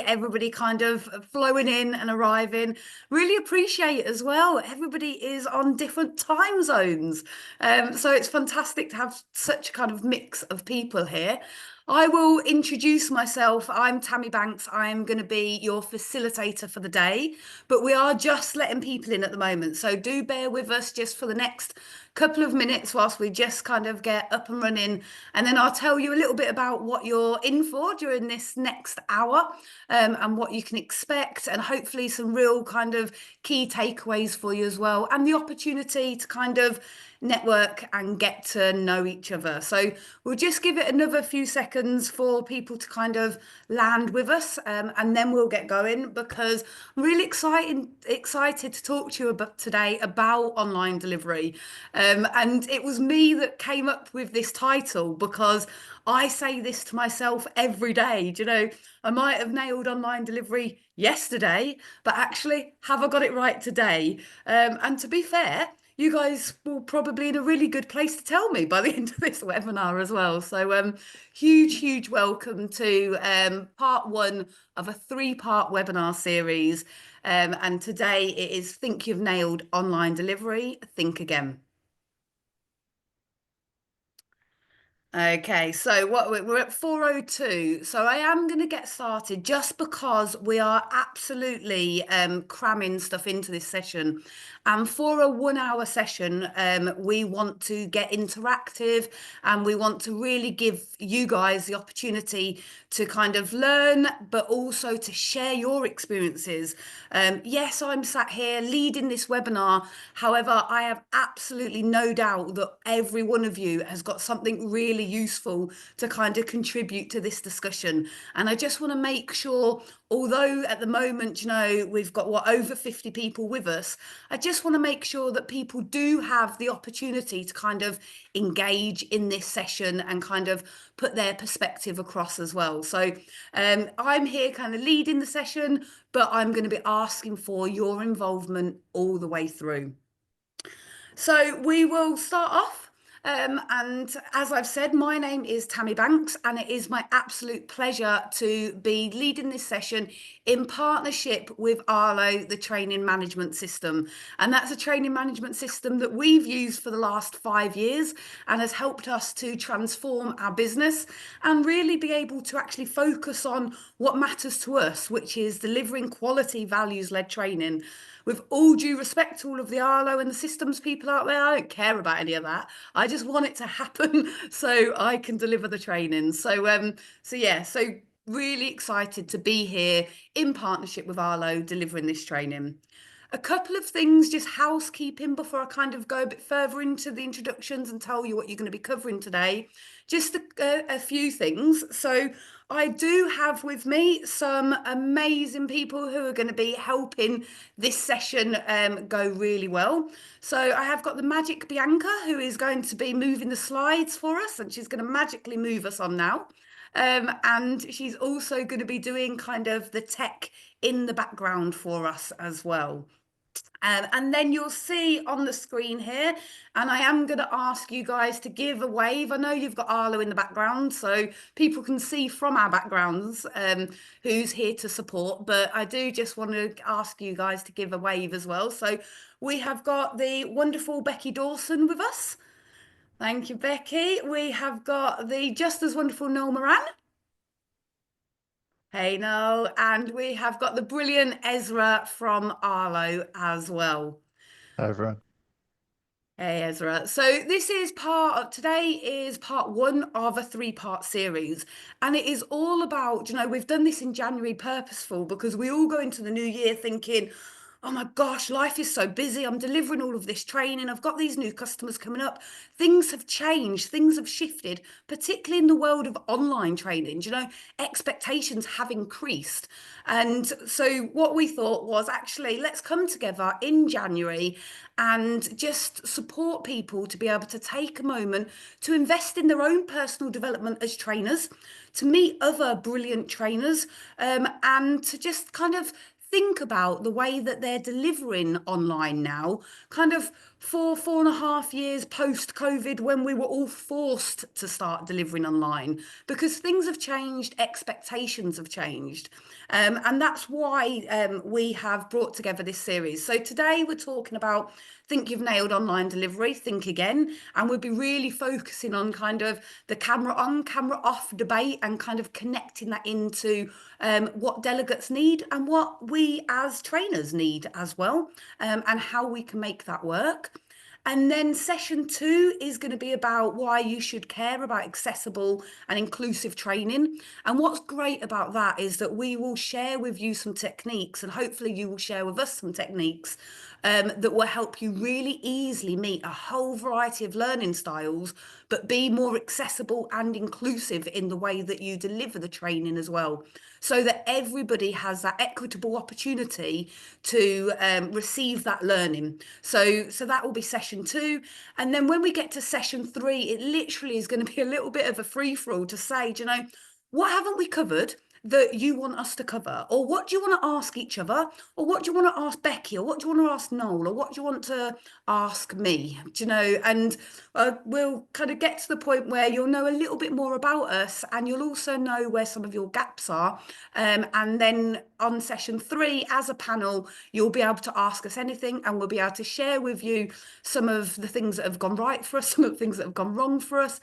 Everybody kind of flowing in and arriving. Really appreciate as well. Everybody is on different time zones. So it's fantastic to have such a kind of mix of people here. I will introduce myself. I'm Tammy Banks. I'm going to be your facilitator for the day, but we are just letting people in at the moment. So do bear with us just for the next couple of minutes whilst we just kind of get up and running. And then I'll tell you a little bit about what you're in for during this next hour, and what you can expect, and hopefully some real kind of key takeaways for you as well, and the opportunity to kind of network and get to know each other. So we'll just give it another few seconds for people to kind of land with us, and then we'll get going because I'm really excited to talk to you about today about online delivery. And it was me that came up with this title because I say this to myself every day. Do you know, I might have nailed online delivery yesterday, but actually, have I got it right today? And to be fair, you guys will probably in a really good place to tell me by the end of this webinar as well. So huge welcome to part one of a three-part webinar series. And today it is Think You've Nailed Online Delivery, Think Again. Okay, so we're at 4:02. So I am going to get started just because we are absolutely cramming stuff into this session. And for a 1 hour session, we want to get interactive and we want to really give you guys the opportunity to kind of learn, but also to share your experiences. Yes, I'm sat here leading this webinar. However, I have absolutely no doubt that every one of you has got something really useful to kind of contribute to this discussion. And I just want to make sure, although at the moment, you know, we've got over 50 people with us, I just want to make sure that people do have the opportunity to kind of engage in this session and kind of put their perspective across as well. So I'm here kind of leading the session, but I'm going to be asking for your involvement all the way through. So we will start off. And as I've said, my name is Tammy Banks, and it is my absolute pleasure to be leading this session in partnership with Arlo, the training management system. And that's a training management system that we've used for the last 5 years and has helped us to transform our business and really be able to actually focus on what matters to us, which is delivering quality values-led training. With all due respect to all of the Arlo and the systems people out there, I don't care about any of that. I just want it to happen so I can deliver the training. So really excited to be here in partnership with Arlo delivering this training. A couple of things, just housekeeping before I kind of go a bit further into the introductions and tell you what you're going to be covering today. Just a few things. So I do have with me some amazing people who are going to be helping this session go really well. So I have got the magic Bianca, who is going to be moving the slides for us, and she's going to magically move us on now. And she's also going to be doing kind of the tech in the background for us as well. And then you'll see on the screen here, and I am going to ask you guys to give a wave. I know you've got Arlo in the background, so people can see from our backgrounds who's here to support, but I do just want to ask you guys to give a wave as well. So we have got the wonderful Becky Dawson with us. Thank you, Becky. We have got the just as wonderful Noel Moran. Hey, Noel. And we have got the brilliant Ezra from Arlo as well. Hi, everyone. Hey, Ezra. So this is today is part one of a three-part series. And it is all about, you know, we've done this in January purposeful because we all go into the new year thinking, oh my gosh, life is so busy. I'm delivering all of this training. I've got these new customers coming up. Things have changed. Things have shifted, particularly in the world of online training. You know, expectations have increased. And so what we thought was actually, let's come together in January and just support people to be able to take a moment to invest in their own personal development as trainers, to meet other brilliant trainers, and to just kind of think about the way that they're delivering online now, kind of four and a half years post COVID when we were all forced to start delivering online because things have changed, expectations have changed. And that's why we have brought together this series. So today we're talking about Think You've Nailed Online Delivery, Think Again. And we'll be really focusing on kind of the camera on, camera off debate and kind of connecting that into what delegates need and what we as trainers need as well, and how we can make that work. And then session 2 is going to be about why you should care about accessible and inclusive training. And what's great about that is that we will share with you some techniques, and hopefully you will share with us some techniques that will help you really easily meet a whole variety of learning styles, but be more accessible and inclusive in the way that you deliver the training as well, so that everybody has that equitable opportunity to receive that learning. So that will be session 2. And then when we get to session 3, it literally is going to be a little bit of a free-for-all to say, do you know, what haven't we covered that you want us to cover? Or what do you want to ask each other? Or what do you want to ask Becky? Or what do you want to ask Noel? Or what do you want to ask me? Do you know? And we'll kind of get to the point where you'll know a little bit more about us, and you'll also know where some of your gaps are. And then on session 3, as a panel, you'll be able to ask us anything, and we'll be able to share with you some of the things that have gone right for us, some of the things that have gone wrong for us.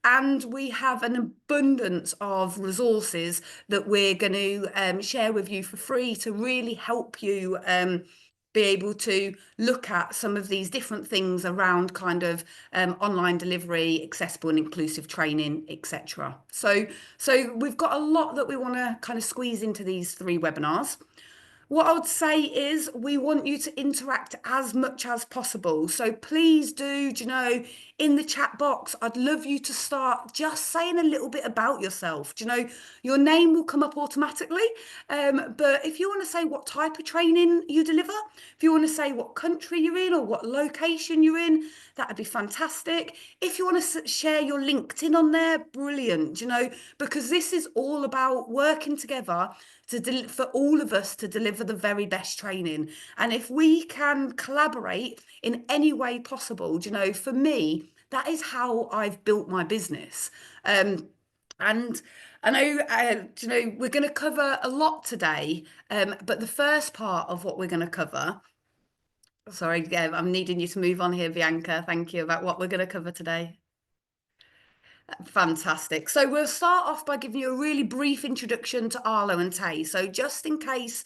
And we have an abundance of resources that we're going to share with you for free to really help you be able to look at some of these different things around kind of online delivery, accessible and inclusive training, etc. So we've got a lot that we want to kind of squeeze into these 3 webinars. What I would say is we want you to interact as much as possible. So please do, you know, in the chat box, I'd love you to start just saying a little bit about yourself. Do you know, your name will come up automatically. But if you want to say what type of training you deliver, if you want to say what country you're in or what location you're in, that would be fantastic. If you want to share your LinkedIn on there, brilliant, you know, because this is all about working together for all of us to deliver the very best training. And if we can collaborate in any way possible, you know, for me, that is how I've built my business. And I know, you know, we're going to cover a lot today, but the first part of what we're going to cover, sorry, I'm needing you to move on here, Bianca. Thank you, about what we're going to cover today. Fantastic. So we'll start off by giving you a really brief introduction to Arlo and Tay. So just in case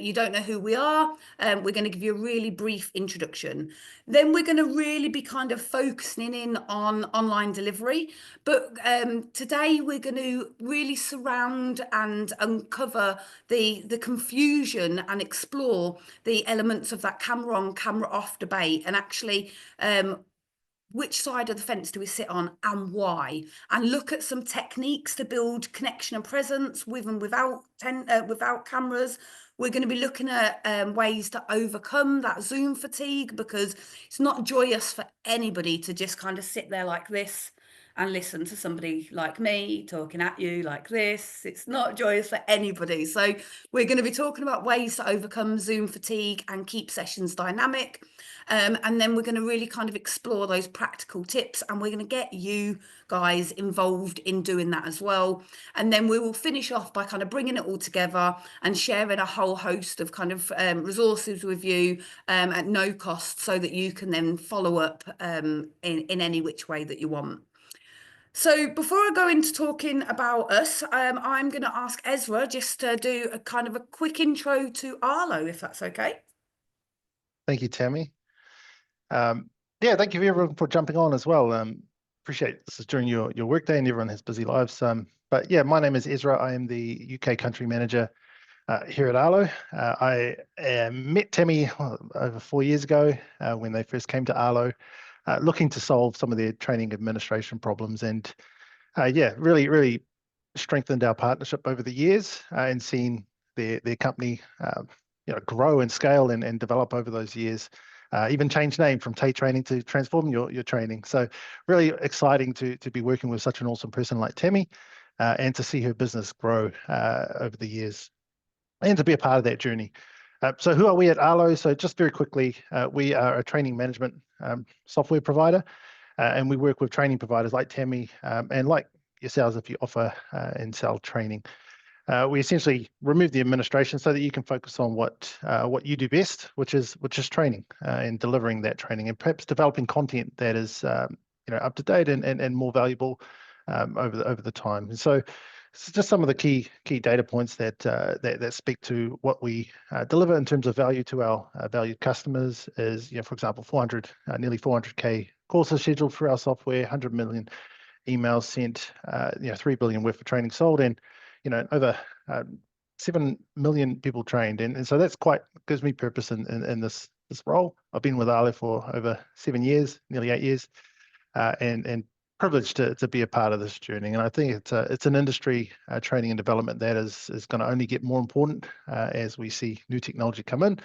you don't know who we are, we're going to give you a really brief introduction. Then we're going to really be kind of focusing in on online delivery. But today we're going to really surround and uncover the confusion and explore the elements of that camera on, camera off debate, and actually which side of the fence do we sit on and why, and look at some techniques to build connection and presence with and without cameras. We're going to be looking at ways to overcome that Zoom fatigue, because it's not joyous for anybody to just kind of sit there like this and listen to somebody like me talking at you like this. It's not joyous for anybody. So we're going to be talking about ways to overcome Zoom fatigue and keep sessions dynamic. And then we're going to really kind of explore those practical tips, and we're going to get you guys involved in doing that as well. And then we will finish off by kind of bringing it all together and sharing a whole host of kind of resources with you at no cost, so that you can then follow up in any which way that you want. So before I go into talking about us, I'm going to ask Ezra just to do a kind of a quick intro to Arlo, if that's okay. Thank you, Tammy. Yeah, thank you everyone for jumping on as well. Appreciate this is during your workday and everyone has busy lives. But yeah, my name is Ezra. I am the UK country manager here at Arlo. I met Tammy over 4 years ago when they first came to Arlo, looking to solve some of their training administration problems, and yeah, really strengthened our partnership over the years and seen their company you know, grow and scale and develop over those years. Even change name from Tay Training to Transform Your Training. So really exciting to be working with such an awesome person like Tammy and to see her business grow over the years and to be a part of that journey. So who are we at Arlo? So just very quickly, we are a training management software provider, and we work with training providers like Tammy and like yourselves if you offer and sell training. We essentially remove the administration so that you can focus on what you do best, which is training and delivering that training, and perhaps developing content that is up to date and more valuable over the time. And so it's just some of the key data points that speak to what we deliver in terms of value to our valued customers. Is for example, nearly 400K courses scheduled for our software, 100 million emails sent, 3 billion worth of training sold, and over 7 million people trained, and so that's gives me purpose in this role. I've been with Arlo for over 7 years, nearly 8 years, and privileged to be a part of this journey. And I think it's an industry training and development that is going to only get more important as we see new technology come in.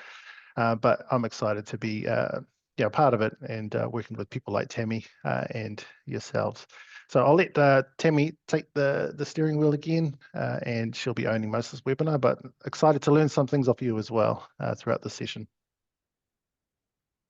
But I'm excited to be part of it and working with people like Tammy and yourselves. So I'll let Tammy take the steering wheel again, and she'll be owning most of this webinar, but excited to learn some things off you as well throughout the session.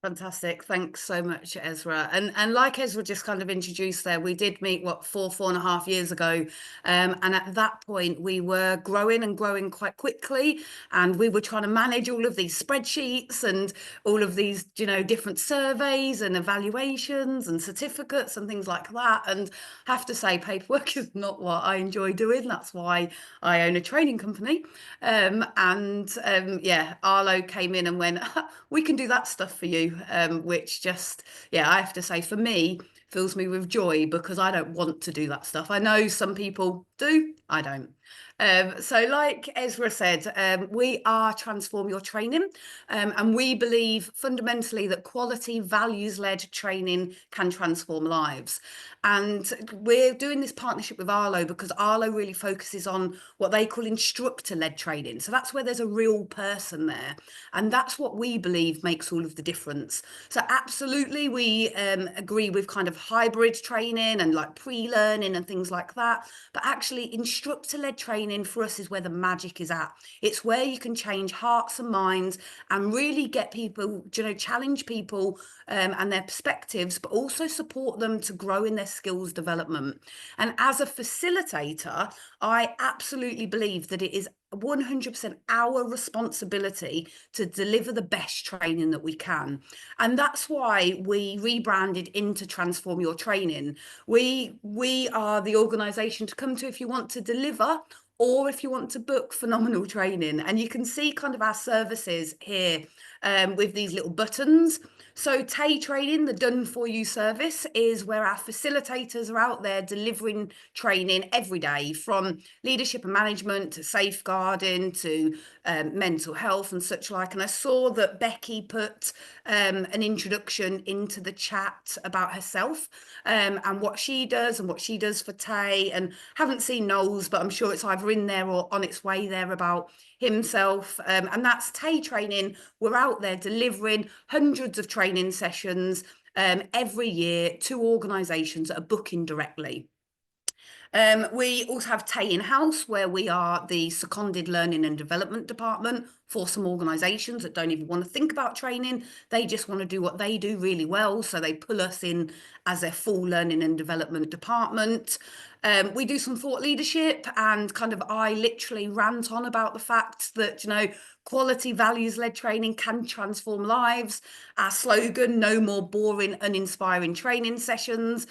Fantastic. Thanks so much, Ezra. And like Ezra just kind of introduced there, we did meet, 4.5 years ago. And at that point, we were growing and growing quite quickly. And we were trying to manage all of these spreadsheets and all of these, different surveys and evaluations and certificates and things like that. And I have to say, paperwork is not what I enjoy doing. That's why I own a training company. Arlo came in and went, we can do that stuff for you. Which just, I have to say, for me, fills me with joy, because I don't want to do that stuff. I know some people do, I don't. So like Ezra said, we are Transform Your Training, and we believe fundamentally that quality, values-led training can transform lives. And we're doing this partnership with Arlo because Arlo really focuses on what they call instructor-led training. So that's where there's a real person there. And that's what we believe makes all of the difference. So absolutely, we agree with kind of hybrid training and like pre-learning and things like that. But actually, instructor-led training for us is where the magic is at. It's where you can change hearts and minds and really get people, challenge people and their perspectives, but also support them to grow in their skills development. And as a facilitator, I absolutely believe that it is 100% our responsibility to deliver the best training that we can. And that's why we rebranded into Transform Your Training. We are the organization to come to if you want to deliver or if you want to book phenomenal training. And you can see kind of our services here with these little buttons. So Tay Training, the done for you service, is where our facilitators are out there delivering training every day, from leadership and management to safeguarding to mental health and such like. And I saw that Becky put an introduction into the chat about herself and what she does for Tay. And haven't seen Noel's, but I'm sure it's either in there or on its way there about himself. And that's Tay Training. We're out there delivering hundreds of training sessions every year to organisations that are booking directly. We also have Tay in-house, where we are the seconded learning and development department for some organisations that don't even want to think about training. They just want to do what they do really well. So they pull us in as their full learning and development department. We do some thought leadership, and kind of I literally rant on about the fact that, quality values-led training can transform lives. Our slogan, no more boring, uninspiring training sessions.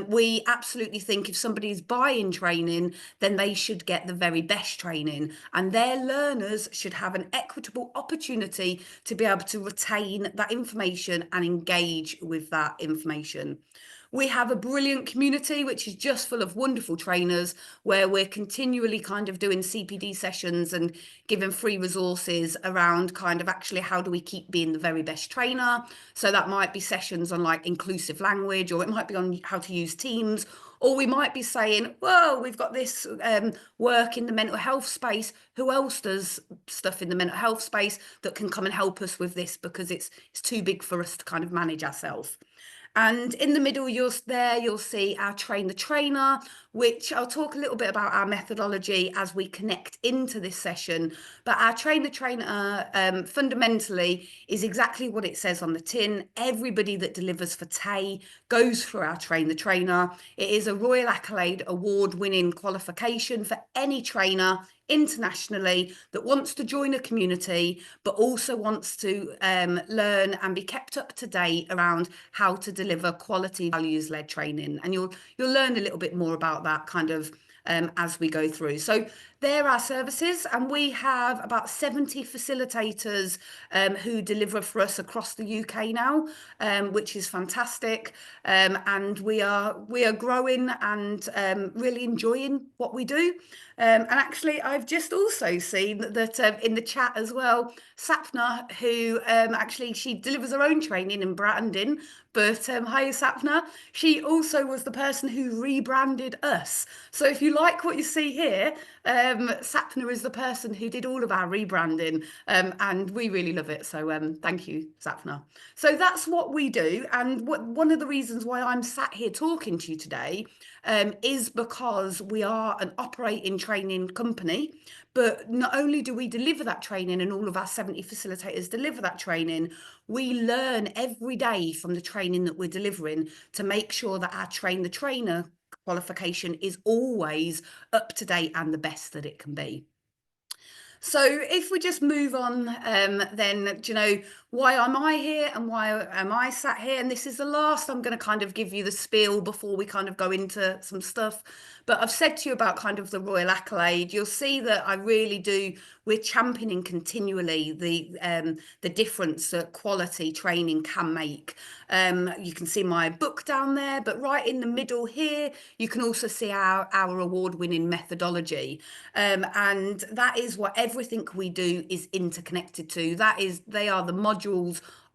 We absolutely think if somebody's buying training, then they should get the very best training, and their learners should have an equitable opportunity to be able to retain that information and engage with that information. We have a brilliant community, which is just full of wonderful trainers, where we're continually kind of doing CPD sessions and giving free resources around kind of actually how do we keep being the very best trainer. So that might be sessions on like inclusive language, or it might be on how to use Teams, or we might be saying, whoa, we've got this work in the mental health space. Who else does stuff in the mental health space that can come and help us with this, because it's too big for us to kind of manage ourselves. And in the middle, you'll see our train the trainer, which I'll talk a little bit about our methodology as we connect into this session. But our train the trainer fundamentally is exactly what it says on the tin. Everybody that delivers for TAY goes through our train the trainer. It is a Royal Accolade award-winning qualification for any trainer internationally that wants to join a community but also wants to learn and be kept up to date around how to deliver quality values-led training. And you'll learn a little bit more about that kind of as we go through. So there are services, and we have about 70 facilitators who deliver for us across the UK now, which is fantastic. And we are growing and really enjoying what we do. And actually, I've just also seen that in the chat as well, Sapna, who actually she delivers her own training in Brandon, but hi Sapna, she also was the person who rebranded us. So if you like what you see here, Sapna is the person who did all of our rebranding, and we really love it. So thank you, Sapna. So that's what we do, and one of the reasons why I'm sat here talking to you today is because we are an operating training company. But not only do we deliver that training, and all of our 70 facilitators deliver that training, we learn every day from the training that we're delivering to make sure that our train the trainer qualification is always up to date and the best that it can be. So if we just move on, then, do you know, why am I here and why am I sat here? And this is the last I'm going to kind of give you the spiel before we kind of go into some stuff. But I've said to you about kind of the Royal Accolade. You'll see that I really do. We're championing continually the difference that quality training can make. You can see my book down there, but right in the middle here, you can also see our award-winning methodology. And that is what everything we do is interconnected to. They are the modules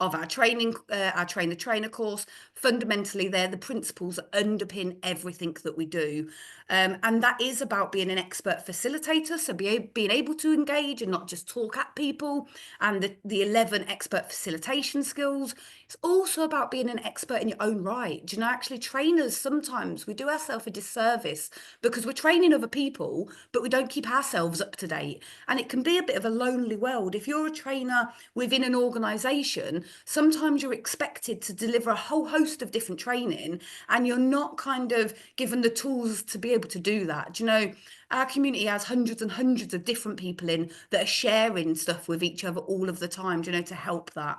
of our training, our train the trainer course. Fundamentally, they're the principles that underpin everything that we do. And that is about being an expert facilitator, so being able to engage and not just talk at people, and the 11 expert facilitation skills. It's also about being an expert in your own right. Do you know, actually, trainers, sometimes we do ourselves a disservice because we're training other people, but we don't keep ourselves up to date. And it can be a bit of a lonely world. If you're a trainer within an organisation, sometimes you're expected to deliver a whole host of different training, and you're not kind of given the tools to be able to do that. Do you know, our community has hundreds and hundreds of different people in that are sharing stuff with each other all of the time, do you know, to help that.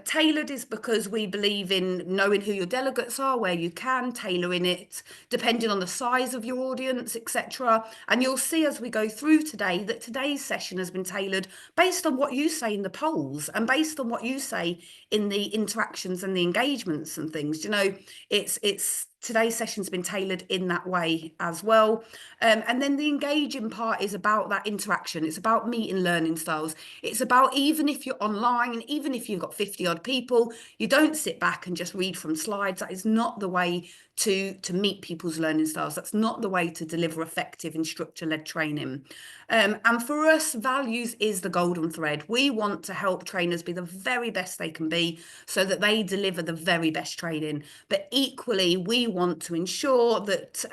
Tailored is because we believe in knowing who your delegates are, where you can, tailoring it depending on the size of your audience, etc. And you'll see as we go through today that today's session has been tailored based on what you say in the polls and based on what you say in the interactions and the engagements and things. You know, it's today's session's been tailored in that way as well. And then the engaging part is about that interaction. It's about meeting learning styles. It's about, even if you're online, even if you've got 50 odd people, you don't sit back and just read from slides. That is not the way to meet people's learning styles. That's not the way to deliver effective instructor-led training. And for us, values is the golden thread. We want to help trainers be the very best they can be so that they deliver the very best training. But equally, we want to ensure that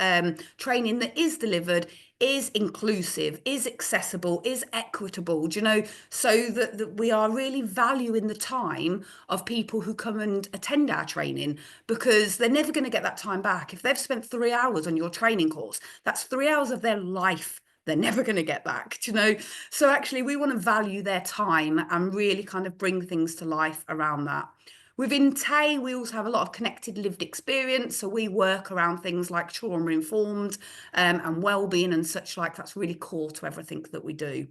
training that is delivered is inclusive, is accessible, is equitable, do you know, so that we are really valuing the time of people who come and attend our training, because they're never going to get that time back. If they've spent 3 hours on your training course, that's 3 hours of their life they're never going to get back, do you know. So actually we want to value their time and really kind of bring things to life around that. Within TAY, we also have a lot of connected lived experience. So we work around things like trauma-informed and well-being and such like. That's really core to everything that we do.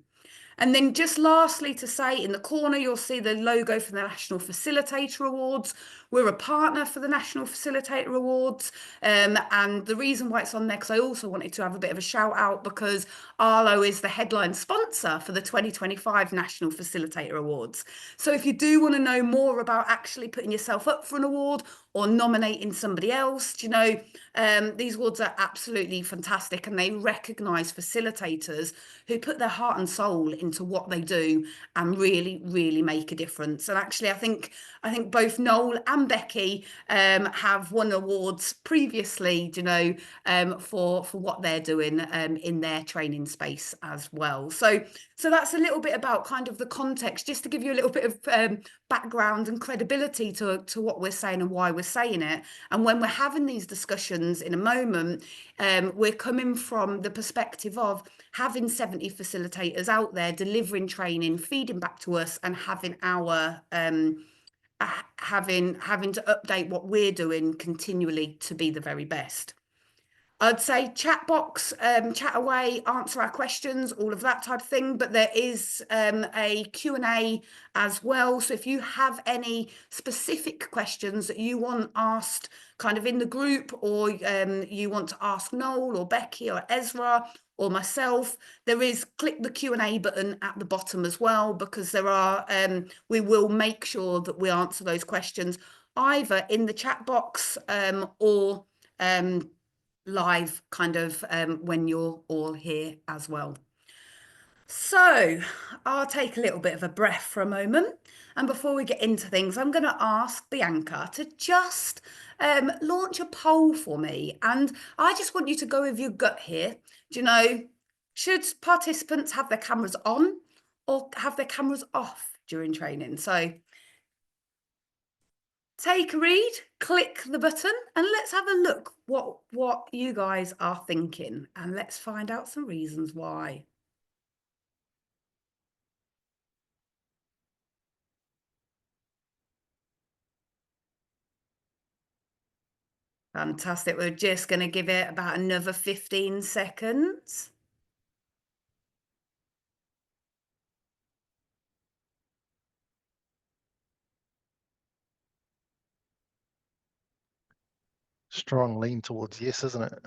And then just lastly to say, in the corner, you'll see the logo for the National Facilitator Awards. We're a partner for the National Facilitator Awards. And the reason why it's on there, because I also wanted to have a bit of a shout out, because Arlo is the headline sponsor for the 2025 National Facilitator Awards. So if you do want to know more about actually putting yourself up for an award or nominating somebody else, you know, these awards are absolutely fantastic, and they recognise facilitators who put their heart and soul into what they do and really, really make a difference. And actually, I think both Noel and and Becky have won awards previously, for what they're doing in their training space as well. So that's a little bit about kind of the context, just to give you a little bit of background and credibility to what we're saying and why we're saying it. And when we're having these discussions in a moment, we're coming from the perspective of having 70 facilitators out there delivering training, feeding back to us, and having our having to update what we're doing continually to be the very best. I'd say chat box, chat away, answer our questions, all of that type of thing. But there is a Q&A as well. So if you have any specific questions that you want asked kind of in the group, or you want to ask Noel or Becky or Ezra or myself, there is click the Q&A button at the bottom as well, because there are we will make sure that we answer those questions either in the chat box or live kind of when you're all here as well. So I'll take a little bit of a breath for a moment. And before we get into things, I'm going to ask Bianca to just launch a poll for me. And I just want you to go with your gut here. Should participants have their cameras on or have their cameras off during training? So take a read, click the button, and let's have a look what you guys are thinking, and let's find out some reasons why. Fantastic. We're just going to give it about another 15 seconds. Strong lean towards yes, isn't it?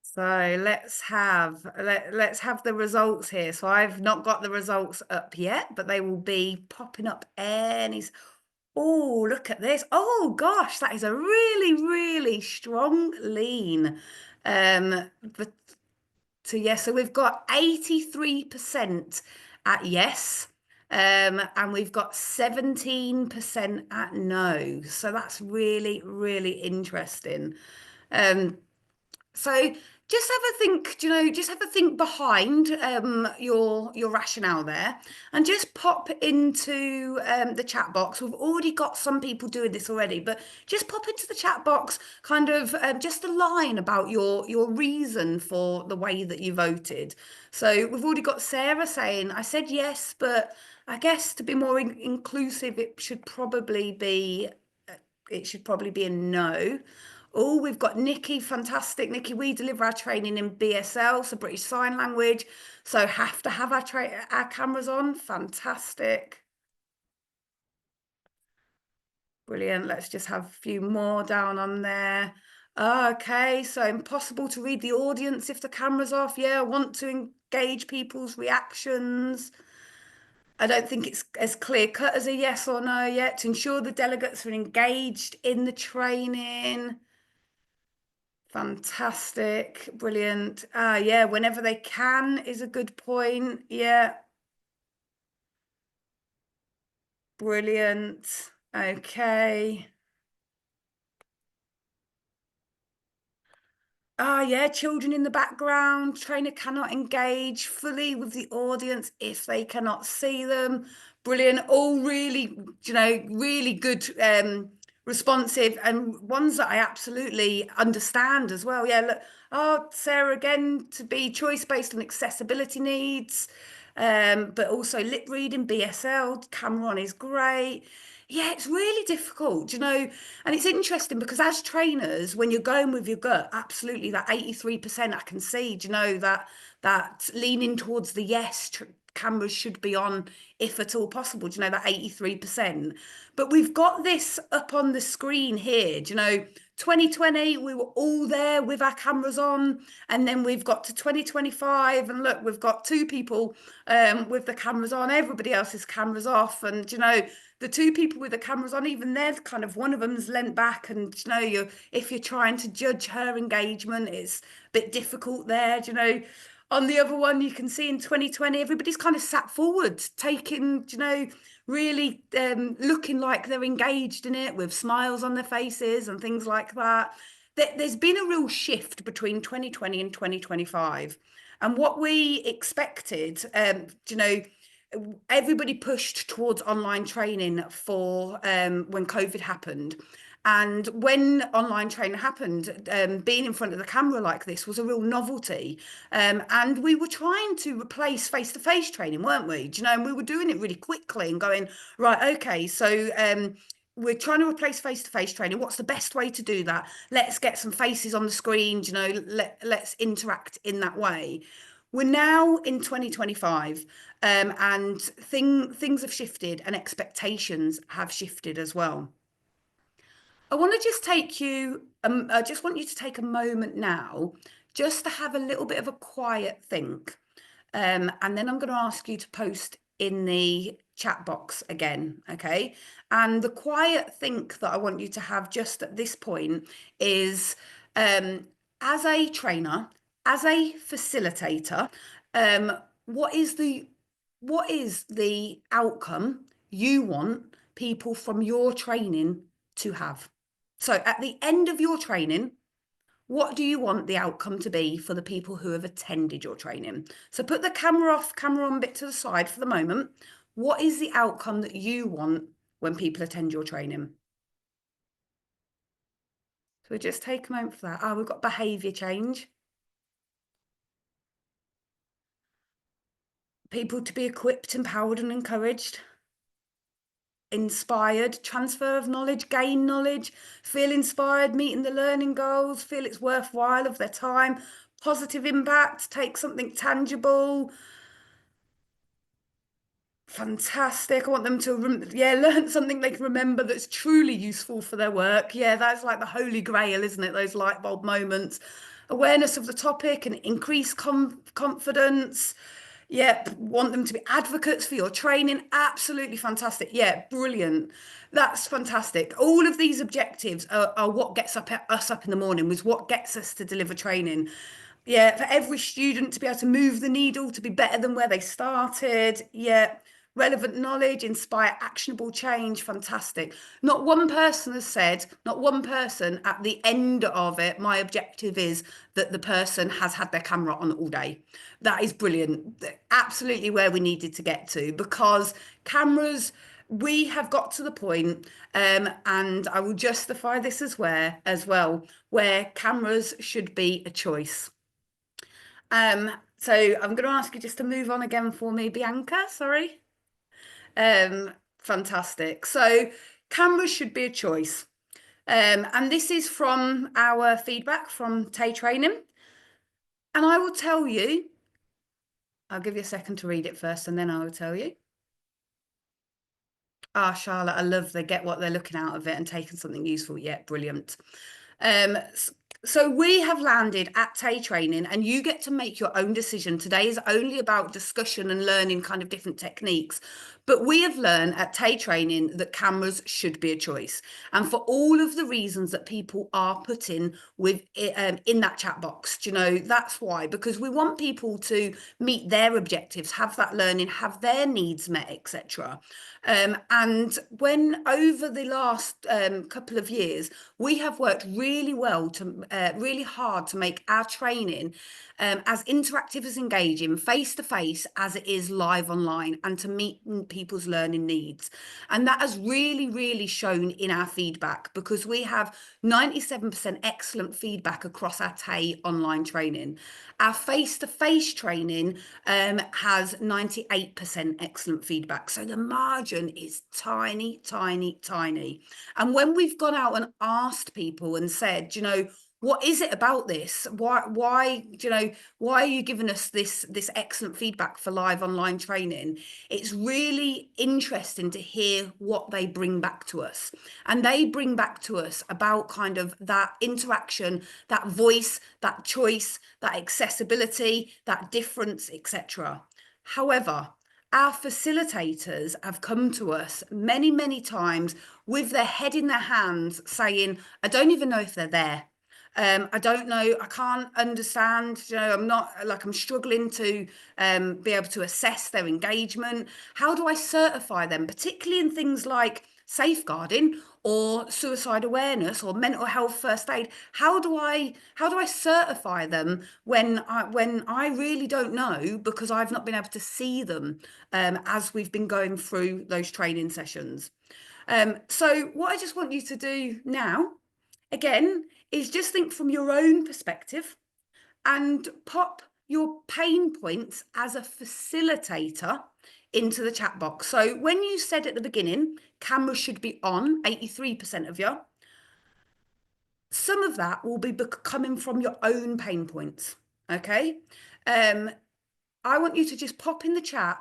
So let's have the results here. So I've not got the results up yet, but they will be popping up any. Oh, look at this. Oh gosh, that is a really, really strong lean. But so yes, so we've got 83% at yes. And we've got 17% at no. So that's really, really interesting. So just have a think, just have a think behind your rationale there, and just pop into the chat box. We've already got some people doing this already, but just pop into the chat box kind of just a line about your reason for the way that you voted. So we've already got Sarah saying, I said yes, but I guess to be more inclusive, it should probably be a no. Oh, we've got Nikki, fantastic. Nikki, we deliver our training in BSL, so British Sign Language, so have to have our cameras on. Fantastic. Brilliant. Let's just have a few more down on there. Okay, so impossible to read the audience if the camera's off. Yeah, I want to engage people's reactions. I don't think it's as clear cut as a yes or no yet. To ensure the delegates are engaged in the training. Fantastic. Brilliant. Yeah, whenever they can is a good point. Yeah. Brilliant. Okay. Yeah, children in the background. Trainer cannot engage fully with the audience if they cannot see them. Brilliant. All really, really good, responsive, and ones that I absolutely understand as well. Yeah, look, Sarah, again, to be choice based on accessibility needs, but also lip reading, BSL, camera on is great. Yeah, it's really difficult, and it's interesting because as trainers, when you're going with your gut, absolutely that 83% I can see, that leaning towards the yes, cameras should be on if at all possible, that 83%. But we've got this up on the screen here, 2020, we were all there with our cameras on, and then we've got to 2025, and look, we've got two people with the cameras on, everybody else's cameras off, and the two people with the cameras on, even they're kind of, one of them's leant back, and if you're trying to judge her engagement, it's a bit difficult there, On the other one, you can see in 2020, everybody's kind of sat forward, taking, really looking like they're engaged in it with smiles on their faces and things like that. There's been a real shift between 2020 and 2025. And what we expected, everybody pushed towards online training for when COVID happened. And when online training happened, being in front of the camera like this was a real novelty. And we were trying to replace face-to-face training, weren't we? And we were doing it really quickly and going, right, okay, so we're trying to replace face-to-face training. What's the best way to do that? Let's get some faces on the screen, let's interact in that way. We're now in 2025, and things have shifted and expectations have shifted as well. I want to just take you, I just want you to take a moment now just to have a little bit of a quiet think. And then I'm going to ask you to post in the chat box again, okay? And the quiet think that I want you to have just at this point is as a trainer, as a facilitator, um, what is the what is the outcome you want people from your training to have? So at the end of your training, what do you want the outcome to be for the people who have attended your training? So put the camera off, camera on bit to the side for the moment. What is the outcome that you want when people attend your training? So we just take a moment for that. Oh, we've got behaviour change. People to be equipped, empowered and encouraged. Inspired, transfer of knowledge, gain knowledge, feel inspired, meeting the learning goals, feel it's worthwhile of their time, positive impact, take something tangible. Fantastic. I want them to, learn something they can remember that's truly useful for their work. Yeah, that's like the holy grail, isn't it? Those light bulb moments. Awareness of the topic and increased confidence. Yeah, want them to be advocates for your training. Absolutely fantastic. Yeah, brilliant. That's fantastic. All of these objectives are what gets us up in the morning, was what gets us to deliver training. Yeah, for every student to be able to move the needle, to be better than where they started. Yeah, relevant knowledge, inspire actionable change. Fantastic. Not one person has said, not one person at the end of it, my objective is that the person has had their camera on all day. That is brilliant. Absolutely where we needed to get to, because cameras, we have got to the point, and I will justify this as well, where cameras should be a choice. So I'm going to ask you just to move on again for me, Bianca. Sorry. Fantastic. So cameras should be a choice. And this is from our feedback from Tay Training. And I will tell you, I'll give you a second to read it first and then I will tell you. Ah, Charlotte, I love they get what they're looking out of it and taking something useful. Yeah, brilliant. Um, so we have landed at Tay Training and you get to make your own decision. Today is only about discussion and learning kind of different techniques. But we have learned at Tay Training that cameras should be a choice. And for all of the reasons that people are putting with in that chat box, that's why, because we want people to meet their objectives, have that learning, have their needs met, etc. And when over the last couple of years, we have worked really really hard to make our training as interactive, as engaging, face to face as it is live online, and to meet people's learning needs. And that has really, really shown in our feedback, because we have 97% excellent feedback across our TAY online training. Our face-to-face training has 98% excellent feedback. So the margin is tiny, tiny, tiny. And when we've gone out and asked people and said, what is it about this? Why are you giving us this excellent feedback for live online training? It's really interesting to hear what they bring back to us. And they bring back to us about kind of that interaction, that voice, that choice, that accessibility, that difference, etc. However, our facilitators have come to us many, many times with their head in their hands saying, I don't even know if they're there. I don't know. I can't understand. I'm not like I'm struggling to be able to assess their engagement. How do I certify them, particularly in things like safeguarding or suicide awareness or mental health first aid? How do I certify them when I really don't know because I've not been able to see them as we've been going through those training sessions. So what I just want you to do now, again, is just think from your own perspective and pop your pain points as a facilitator into the chat box. So when you said at the beginning, camera should be on, 83% of you, some of that will be coming from your own pain points. Okay. I want you to just pop in the chat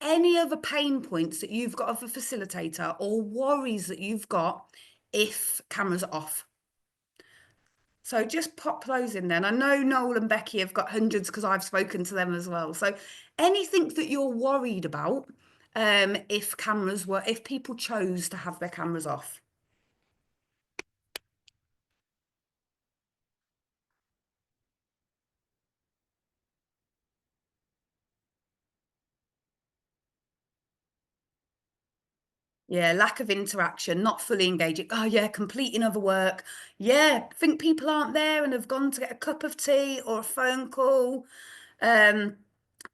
any other pain points that you've got of a facilitator or worries that you've got if cameras are off. So just pop those in there. And I know Noel and Becky have got hundreds because I've spoken to them as well. So anything that you're worried about, if people chose to have their cameras off. Yeah, lack of interaction, not fully engaging. Oh, yeah, completing other work. Yeah, think people aren't there and have gone to get a cup of tea or a phone call. Um,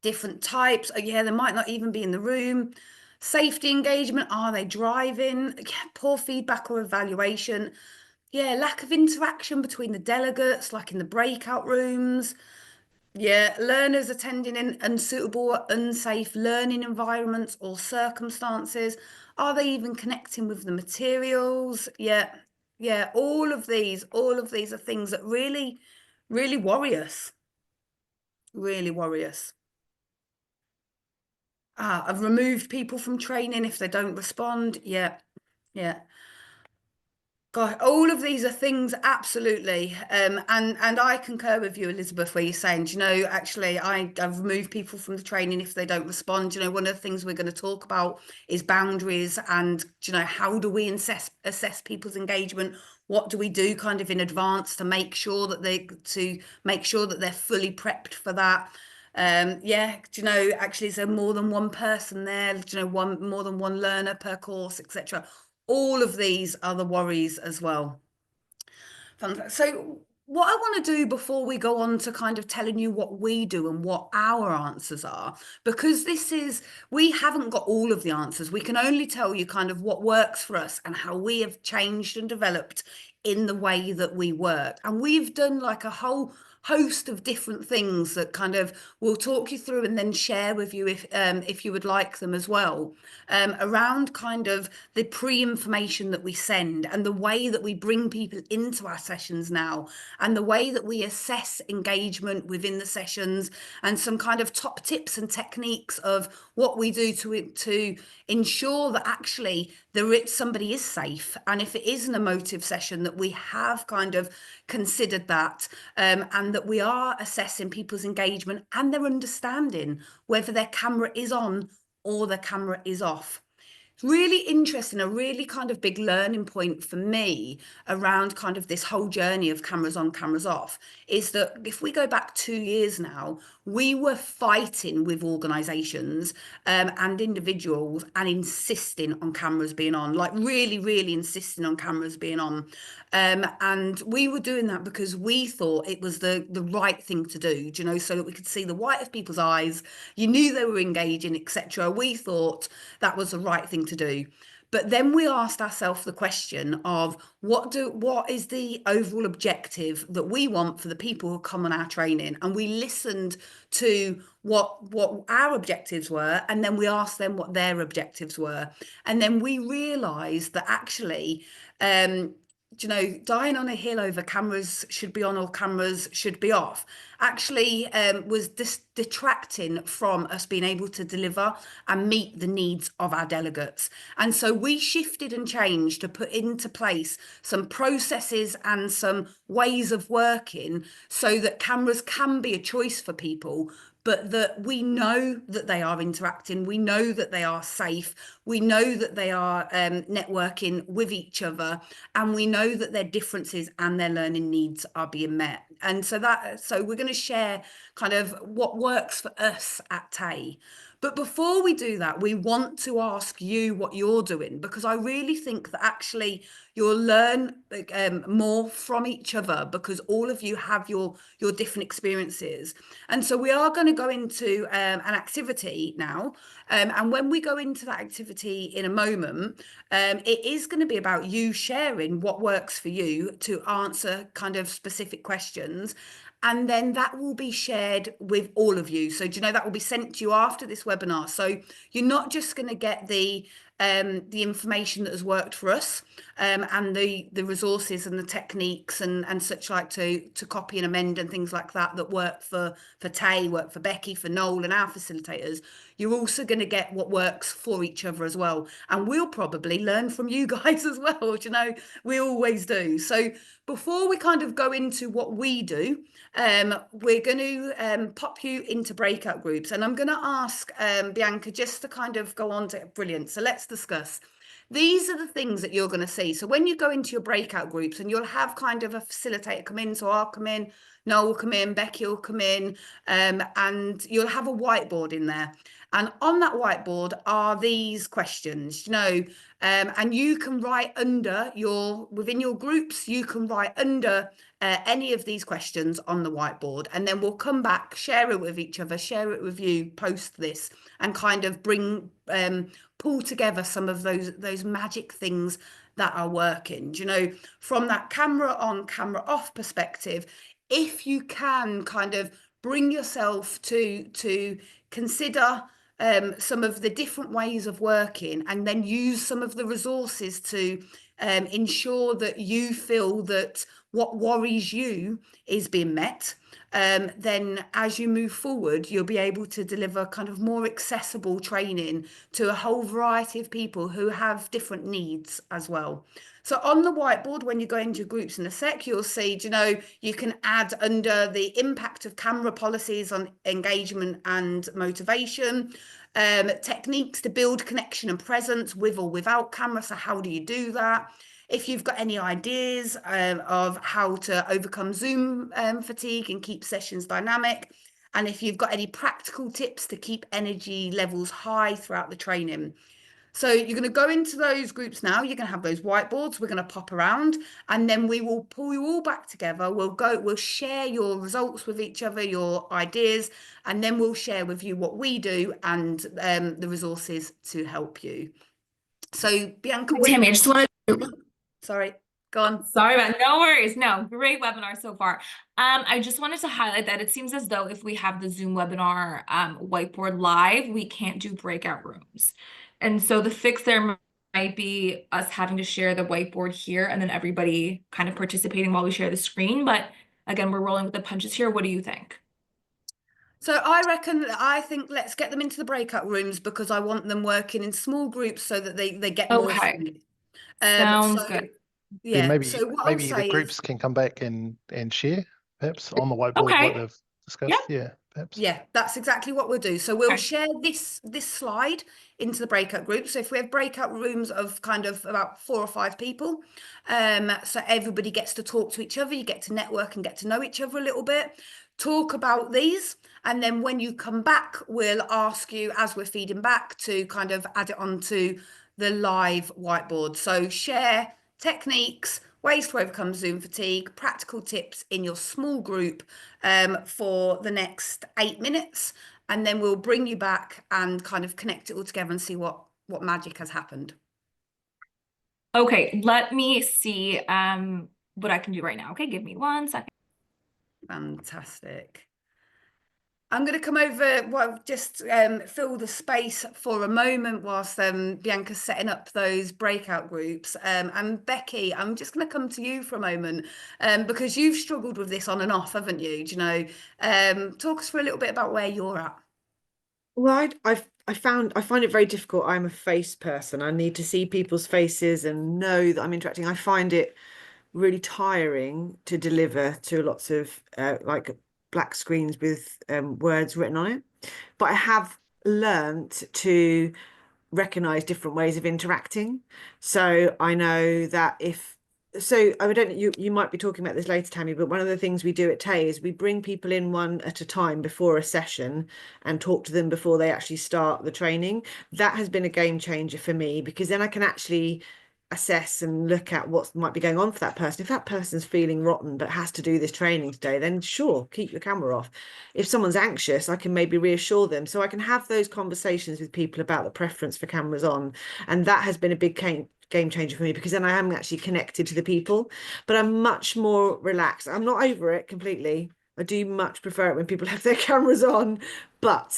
Different types. Oh, yeah, they might not even be in the room. Safety engagement. Are they driving? Yeah, poor feedback or evaluation. Yeah, lack of interaction between the delegates, like in the breakout rooms. Yeah, learners attending in unsuitable or unsafe learning environments or circumstances. Are they even connecting with the materials? Yeah, yeah, all of these are things that really, really worry us. Really worry us. I've removed people from training if they don't respond. Yeah, yeah. God, all of these are things, absolutely. And I concur with you, Elizabeth, where you're saying, actually, I've removed people from the training if they don't respond. One of the things we're going to talk about is boundaries and, how do we assess people's engagement? What do we do kind of in advance to make sure that they're fully prepped for that? Yeah, actually, is there more than one person there? More than one learner per course, etc. All of these are the worries as well. So what I want to do before we go on to kind of telling you what we do and what our answers are, because we haven't got all of the answers. We can only tell you kind of what works for us and how we have changed and developed in the way that we work. And we've done like a whole host of different things that kind of we'll talk you through and then share with you if you would like them as well, around kind of the pre-information that we send and the way that we bring people into our sessions now and the way that we assess engagement within the sessions and some kind of top tips and techniques of what we do to ensure that actually somebody is safe, and if it is an emotive session that we have kind of considered that, and that we are assessing people's engagement and their understanding whether their camera is on or their camera is off. It's really interesting, a really kind of big learning point for me around kind of this whole journey of cameras on, cameras off, is that if we go back 2 years now, we were fighting with organisations and individuals and insisting on cameras being on, like really, really insisting on cameras being on. And we were doing that because we thought it was the right thing to do, so that we could see the white of people's eyes. You knew they were engaging, etc. We thought that was the right thing to do. But then we asked ourselves the question of what is the overall objective that we want for the people who come on our training? And we listened to what our objectives were, and then we asked them what their objectives were. And then we realized that actually, dying on a hill over cameras should be on or cameras should be off actually was detracting from us being able to deliver and meet the needs of our delegates. And so we shifted and changed to put into place some processes and some ways of working so that cameras can be a choice for people, but that we know that they are interacting, we know that they are safe, we know that they are networking with each other, and we know that their differences and their learning needs are being met. And so we're going to share kind of what works for us at Tay. But before we do that, we want to ask you what you're doing, because I really think that actually you'll learn more from each other, because all of you have your different experiences. And so we are going to go into an activity now. And when we go into that activity in a moment, it is going to be about you sharing what works for you to answer kind of specific questions. And then that will be shared with all of you. So do you know that will be sent to you after this webinar? So you're not just going to get the information that has worked for us, and the resources and the techniques and such like to copy and amend and things like that that work for Tay, work for Becky, for Noel and our facilitators. You're also going to get what works for each other as well. And we'll probably learn from you guys as well. Do you know, we always do. So before we kind of go into what we do, we're going to pop you into breakout groups. And I'm going to ask Bianca just to kind of go on to brilliant. So let's discuss. These are the things that you're going to see. So when you go into your breakout groups, and you'll have kind of a facilitator come in, so I'll come in, Noel will come in, Becky will come in, and you'll have a whiteboard in there. And on that whiteboard are these questions, you know, and you can write within your groups, you can write under any of these questions on the whiteboard, and then we'll come back, share it with each other, share it with you post this, and kind of pull together some of those magic things that are working. You know, from that camera on, camera off perspective, if you can kind of bring yourself to consider some of the different ways of working, and then use some of the resources to ensure that you feel that what worries you is being met, then as you move forward, you'll be able to deliver kind of more accessible training to a whole variety of people who have different needs as well. So on the whiteboard, when you go into groups in a sec, you'll see, you know, you can add under the impact of camera policies on engagement and motivation, techniques to build connection and presence with or without camera. So how do you do that? If you've got any ideas of how to overcome Zoom fatigue and keep sessions dynamic, and if you've got any practical tips to keep energy levels high throughout the training. So you're going to go into those groups now. You're going to have those whiteboards. We're going to pop around, and then we will pull you all back together. We'll share your results with each other, your ideas, and then we'll share with you what we do and the resources to help you. So Bianca, Tammy, I just wanted to, sorry, go on. sorry about, no worries. No, great webinar so far. I just wanted to highlight that it seems as though if we have the Zoom webinar whiteboard live, we can't do breakout rooms. And so the fix there might be us having to share the whiteboard here and then everybody kind of participating while we share the screen. But again, we're rolling with the punches here. What do you think? So I think let's get them into the breakout rooms, because I want them working in small groups so that they get more from Okay, it. sounds So good. yeah, Maybe so what I'll maybe the say is, groups can come back and share perhaps on the whiteboard what Okay, they've yep, discussed. Yeah, perhaps. yeah, that's exactly what we'll do. So we'll okay. share this slide into the breakout group. So if we have breakout rooms of kind of about 4 or 5 people, so everybody gets to talk to each other, you get to network and get to know each other a little bit, talk about these, and then when you come back, we'll ask you, as we're feeding back, to kind of add it onto the live whiteboard. So share techniques, ways to overcome Zoom fatigue, practical tips in your small group for the next 8 minutes. And then we'll bring you back and kind of connect it all together and see what magic has happened. Okay, let me see what I can do right now. Okay, give me 1 second. Fantastic. I'm going to come over, well, just fill the space for a moment whilst Bianca's setting up those breakout groups. And Becky, I'm just going to come to you for a moment, because you've struggled with this on and off, haven't you? Do you know? Talk us for a little bit about where you're at. Well, I find it very difficult. I'm a face person. I need to see people's faces and know that I'm interacting. I find it really tiring to deliver to lots of like black screens with words written on it. But I have learnt to recognize different ways of interacting. So I know that I don't you might be talking about this later, Tammy, but one of the things we do at Tay is we bring people in one at a time before a session and talk to them before they actually start the training. That has been a game changer for me, because then I can actually assess and look at what might be going on for that person. If that person's feeling rotten but has to do this training today, then sure, keep your camera off. If someone's anxious, I can maybe reassure them. So I can have those conversations with people about the preference for cameras on. And that has been a big game changer for me, because then I am actually connected to the people, but I'm much more relaxed. I'm not over it completely. I do much prefer it when people have their cameras on, but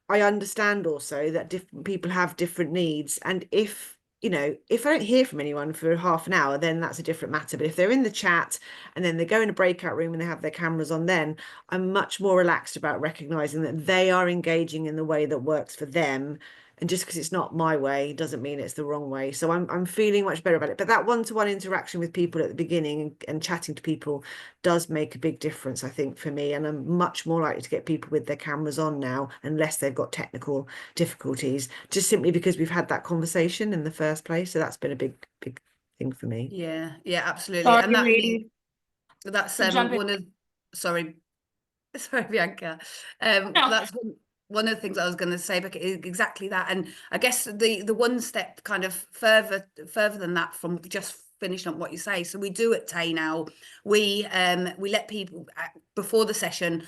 I understand also that different people have different needs. And if I don't hear from anyone for half an hour, then that's a different matter. But if they're in the chat and then they go in a breakout room and they have their cameras on, then I'm much more relaxed about recognizing that they are engaging in the way that works for them. And just because it's not my way doesn't mean it's the wrong way. So I'm feeling much better about it. But that one-to-one interaction with people at the beginning and chatting to people does make a big difference, I think, for me. And I'm much more likely to get people with their cameras on now, unless they've got technical difficulties, just simply because we've had that conversation in the first place. So that's been a big thing for me. Yeah, absolutely. And Sorry that's to jump in. one of, sorry, sorry, Bianca. No. That's one of the things I was going to say, but exactly that. And I guess the one step kind of further than that, from just finishing up what you say. So we do at Tay now, we let people before the session,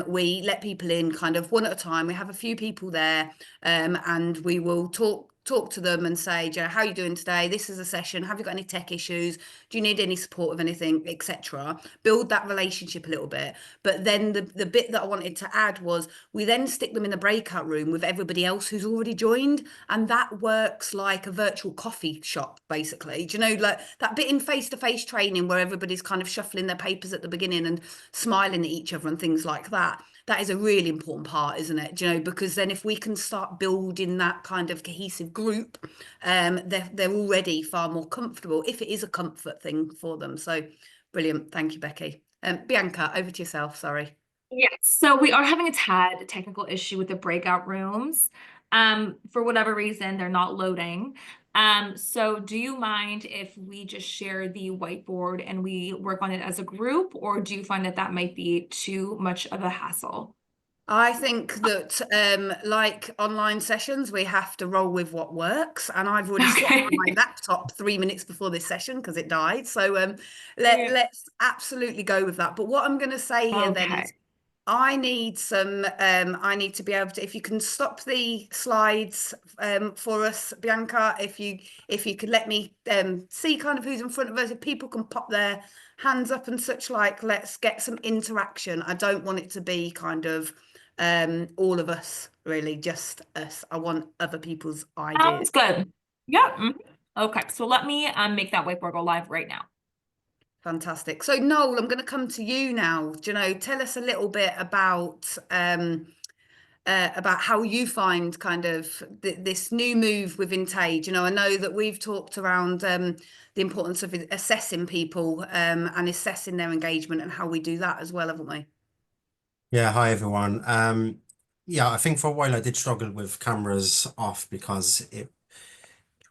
we let people in kind of one at a time. We have a few people there, and we will talk to them and say, how are you doing today? This is a session. Have you got any tech issues? Do you need any support of anything, etc.? Build that relationship a little bit. But then the bit that I wanted to add was, we then stick them in the breakout room with everybody else who's already joined, and that works like a virtual coffee shop, basically. Do you know, like that bit in face-to-face training where everybody's kind of shuffling their papers at the beginning and smiling at each other and things like that. That is a really important part, isn't it? Do you know, because then if we can start building that kind of cohesive group, they're already far more comfortable, if it is a comfort thing for them. So brilliant. Thank you, Becky. Bianca, over to yourself. Sorry. Yes, so we are having a tad technical issue with the breakout rooms. For whatever reason, they're not loading. So do you mind if we just share the whiteboard and we work on it as a group, or do you find that that might be too much of a hassle? I think that like online sessions, we have to roll with what works. And I've already swapped Okay. my laptop 3 minutes before this session because it died. So Yeah. let's absolutely go with that. But what I'm going to say here then Okay. is, I need to be able to, if you can stop the slides for us, Bianca, if you could let me see kind of who's in front of us, if people can pop their hands up and such, like, let's get some interaction. I don't want it to be kind of all of us, really, just us. I want other people's ideas. Sounds good. Yeah. Okay, so let me make that whiteboard go live right now. Fantastic. So Noel, I'm going to come to you now. Do you know, tell us a little bit about how you find kind of this new move within Tage. You know, I know that we've talked around the importance of assessing people and assessing their engagement, and how we do that as well, haven't we? Yeah, hi everyone. Yeah, I think for a while I did struggle with cameras off because it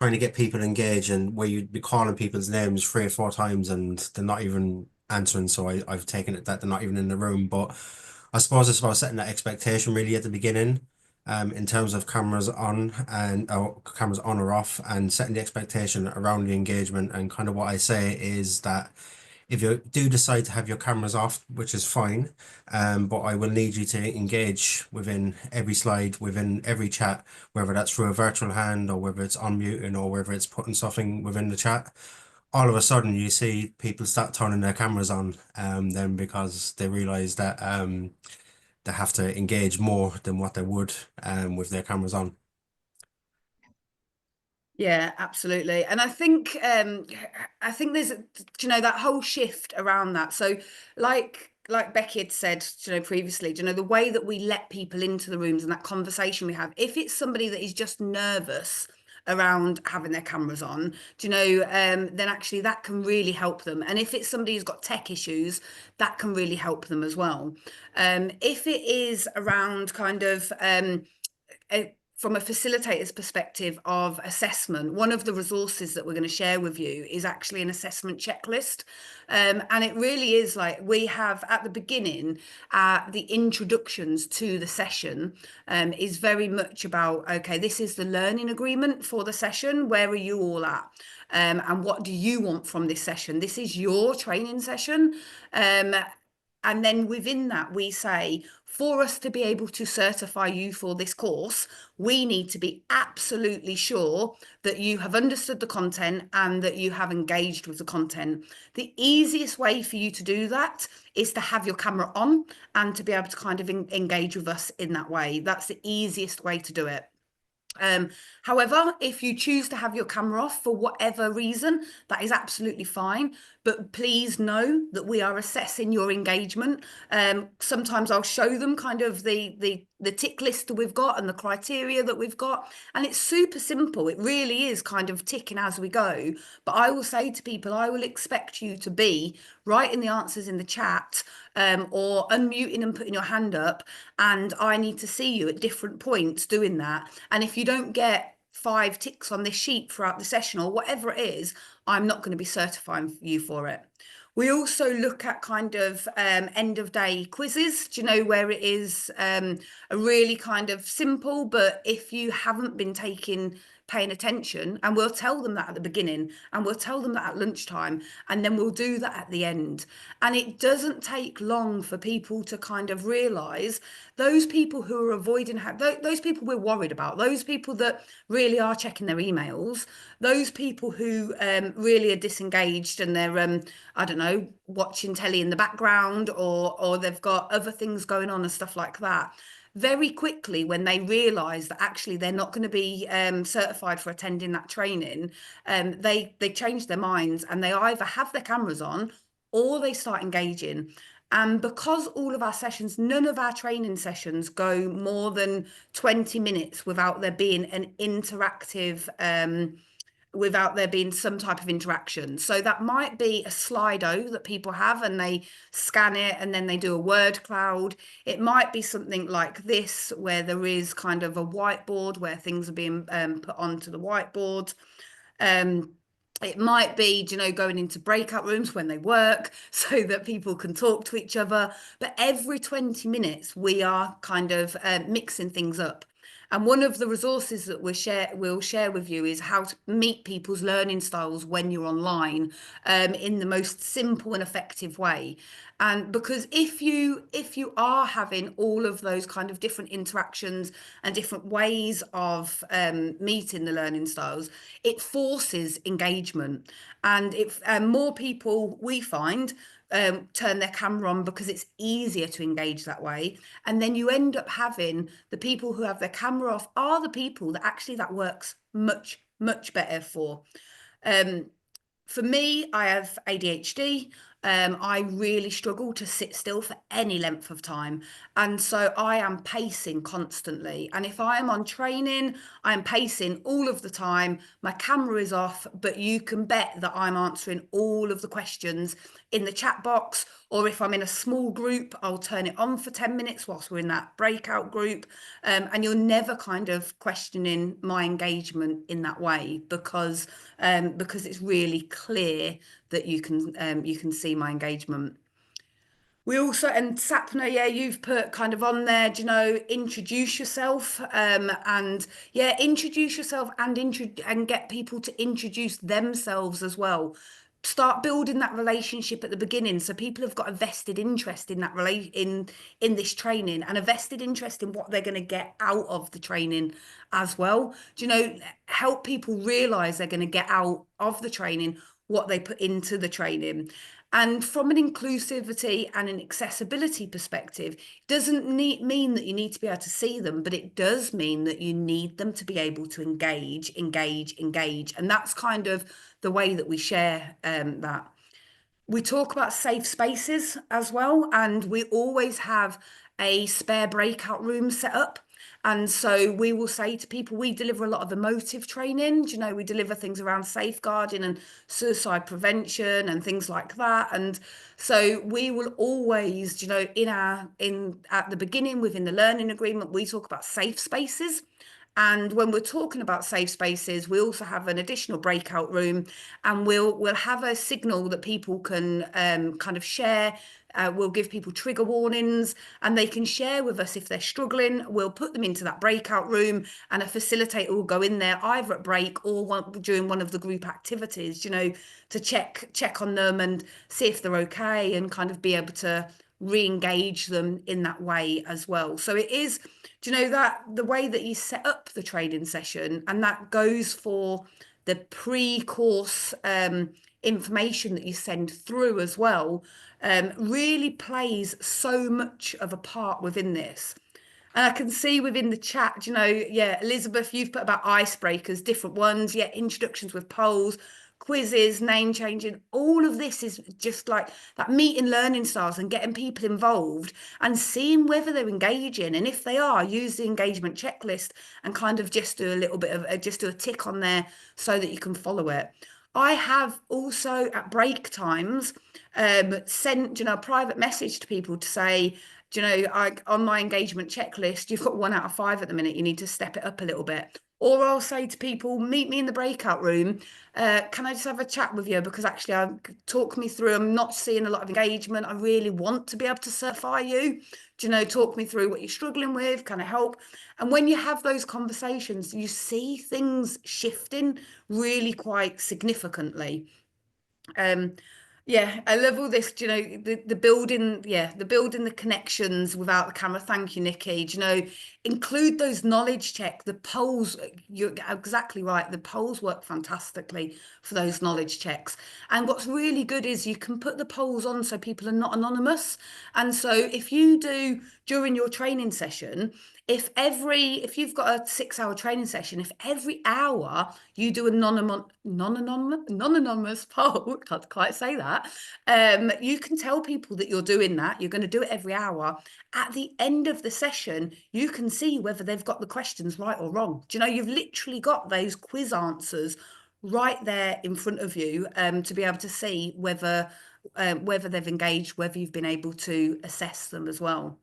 trying to get people engaged, and where you'd be calling people's names 3 or 4 times and they're not even answering. So I've taken it that they're not even in the room. But I suppose it's about setting that expectation really at the beginning, in terms of cameras on and cameras on or off, and setting the expectation around the engagement. And kind of what I say is that if you do decide to have your cameras off, which is fine, but I will need you to engage within every slide, within every chat, whether that's through a virtual hand or whether it's unmuting or whether it's putting something within the chat. All of a sudden, you see people start turning their cameras on, then because they realize that they have to engage more than what they would with their cameras on. Yeah, absolutely. And I think there's that whole shift around that. So like Becky had said, previously, the way that we let people into the rooms and that conversation we have, if it's somebody that is just nervous around having their cameras on, do you know, then actually that can really help them. And if it's somebody who's got tech issues, that can really help them as well. If it is around kind of from a facilitator's perspective of assessment, one of the resources that we're going to share with you is actually an assessment checklist. And it really is like we have at the beginning, the introductions to the session is very much about, okay, this is the learning agreement for the session. Where are you all at? And what do you want from this session? This is your training session. And then within that, we say, for us to be able to certify you for this course, we need to be absolutely sure that you have understood the content and that you have engaged with the content. The easiest way for you to do that is to have your camera on and to be able to kind of engage with us in that way. That's the easiest way to do it. However, if you choose to have your camera off for whatever reason, that is absolutely fine. But please know that we are assessing your engagement. Sometimes I'll show them kind of the tick list that we've got and the criteria that we've got. And it's super simple. It really is kind of ticking as we go. But I will say to people, I will expect you to be writing the answers in the chat, or unmuting and putting your hand up. And I need to see you at different points doing that. And if you don't get 5 ticks on this sheet throughout the session or whatever it is, I'm not going to be certifying you for it. We also look at kind of end of day quizzes, do you know, where it is a really kind of simple, but if you haven't been paying attention, and we'll tell them that at the beginning and we'll tell them that at lunchtime, and then we'll do that at the end. And it doesn't take long for people to kind of realize those people who are avoiding those people we're worried about, those people that really are checking their emails, those people who really are disengaged and they're I don't know, watching telly in the background, or they've got other things going on and stuff like that. Very quickly, when they realise that actually they're not going to be certified for attending that training, they change their minds and they either have their cameras on or they start engaging. And because all of our sessions, none of our training sessions go more than 20 minutes without there being an interactive without there being some type of interaction. So that might be a Slido that people have and they scan it and then they do a word cloud. It might be something like this, where there is kind of a whiteboard where things are being put onto the whiteboard. It might be, you know, going into breakout rooms when they work so that people can talk to each other. But every 20 minutes, we are kind of mixing things up. And one of the resources that we'll share with you is how to meet people's learning styles when you're online, in the most simple and effective way. And because if you are having all of those kind of different interactions and different ways of meeting the learning styles, it forces engagement. And if more people, we find, turn their camera on because it's easier to engage that way. And then you end up having the people who have their camera off are the people that actually that works much, much better for. For me, I have ADHD. I really struggle to sit still for any length of time. And so I am pacing constantly. And if I am on training, I am pacing all of the time. My camera is off, but you can bet that I'm answering all of the questions in the chat box. Or if I'm in a small group, I'll turn it on for 10 minutes whilst we're in that breakout group. And you're never kind of questioning my engagement in that way, because it's really clear that you can see my engagement. We also, and Sapna, yeah, you've put kind of on there, do you know, introduce yourself, and yeah, introduce yourself and get people to introduce themselves as well. Start building that relationship at the beginning, so people have got a vested interest in that in this training, and a vested interest in what they're going to get out of the training as well. Do you know, help people realize they're going to get out of the training what they put into the training. And from an inclusivity and an accessibility perspective, it doesn't mean that you need to be able to see them, but it does mean that you need them to be able to engage. And that's kind of the way that we share that. We talk about safe spaces as well, and we always have a spare breakout room set up. And so we will say to people, we deliver a lot of emotive training. You know, we deliver things around safeguarding and suicide prevention and things like that. And so we will always, you know, at the beginning within the learning agreement, we talk about safe spaces. And when we're talking about safe spaces, we also have an additional breakout room, and we'll have a signal that people can kind of share. We'll give people trigger warnings, and they can share with us if they're struggling. We'll put them into that breakout room, and a facilitator will go in there either at break or during one of the group activities, you know, to check on them and see if they're okay, and kind of be able to re-engage them in that way as well. So it is, do you know, that the way that you set up the training session, and that goes for the pre-course information that you send through as well, really plays so much of a part within this. And I can see within the chat, you know, yeah, Elizabeth, you've put about icebreakers, different ones, yeah, introductions with polls, quizzes, name changing. All of this is just like that meeting learning styles and getting people involved and seeing whether they're engaging. And if they are, use the engagement checklist and kind of just do a little bit of just do a tick on there so that you can follow it. I have also at break times sent, you know, a private message to people to say, do you know, on my engagement checklist, you've got 1 out of 5 at the minute. You need to step it up a little bit. Or I'll say to people, meet me in the breakout room. Can I just have a chat with you? Because actually, talk me through. I'm not seeing a lot of engagement. I really want to be able to certify you. Do you know, talk me through what you're struggling with. Can I help? And when you have those conversations, you see things shifting really quite significantly. Yeah, I love all this, you know, the building, the building the connections without the camera. Thank you, Nikki. Do you know, include those knowledge check, the polls, you're exactly right. The polls work fantastically for those knowledge checks. And what's really good is you can put the polls on so people are not anonymous. And so if you do during your training session, if you've got a 6-hour training session, if every hour you do a non-anonymous poll, can't quite say that, you can tell people that you're doing that. You're going to do it every hour. At the end of the session, you can see whether they've got the questions right or wrong. Do you know, you've literally got those quiz answers right there in front of you, to be able to see whether they've engaged, whether you've been able to assess them as well.